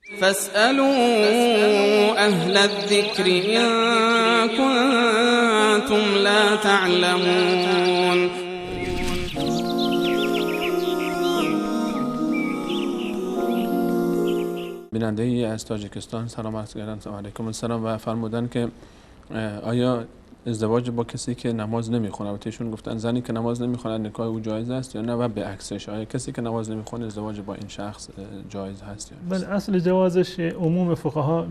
فاسألوا أهل الذكر إن كنتم لا تعلمون. بیننده ای از تاجیکستان سلام عرض کردن. علیکم السلام و فرمودن که آیا ازدواج با کسی که نماز نمیخونه، و ایشون گفتن زنی که نماز نمیخونه نکاح او جایز است یا نه، و به عکسش آیا کسی که نماز نمیخونه ازدواج با این شخص جایز هست یا نه؟ بله، اصل جوازش عموم فقها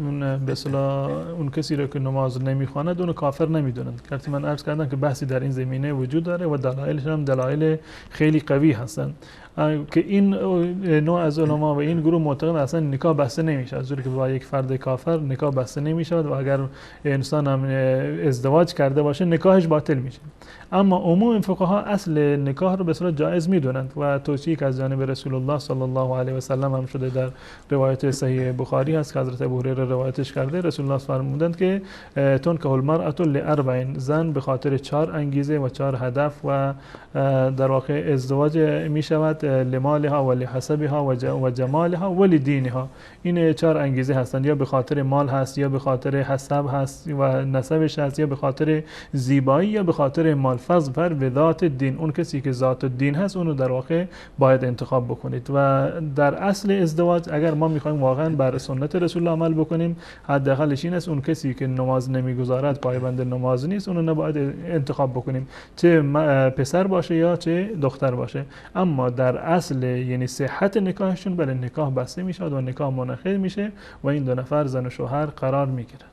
به اصطلاح اون کسی رو که نماز نمیخواند اون کافر نمیدونند. که من عرض کردم که بحثی در این زمینه وجود داره و دلایلش هم دلایل خیلی قوی هستند که این نوع از علما و این گروه معتقد اصلا نکاح بسته نمیشه، از جوری که با یک فرد کافر نکاح بسته نمیشه و اگر انسان هم ازدواج کرده باشه نکاحش باطل میشه. اما عموم فقها اصل نکاح رو به صورت جایز میدونند و توصیه از جانب رسول الله صلی الله علیه و سلم هم شده. در روایت صحیح بخاری هست که حضرت ابو هریره روایتش کرده. رسول الله فرمودند که تنکح المرأة لاربع، زن به خاطر 4 انگیزه و 4 هدف و در واقع ازدواج می شود، لمالها و لحسبها و جمالها و لدینها. این 4 انگیزه هستند، یا به خاطر مال هست، یا به خاطر حسب هست و نسبش هست، یا به خاطر زیبایی، یا به خاطر مال. فظفر به ذات الدین، اون کسی که ذات الدین هست اونو در واقع باید انتخاب بکنید. و در اصل ازدواج اگر ما میخوایم واقعا بر سنت رسول الله عمل بکنیم، حداقلش این است اون کسی که نماز نمیگذارد، پایبند نماز نیست، اونو نباید انتخاب بکنیم، چه پسر باشه یا چه دختر باشه. اما در اصل یعنی صحت نکاحشون، بله نکاح بسته میشه و نکاح منعقد میشه و این 2 نفر زن و شوهر قرار میگیرن.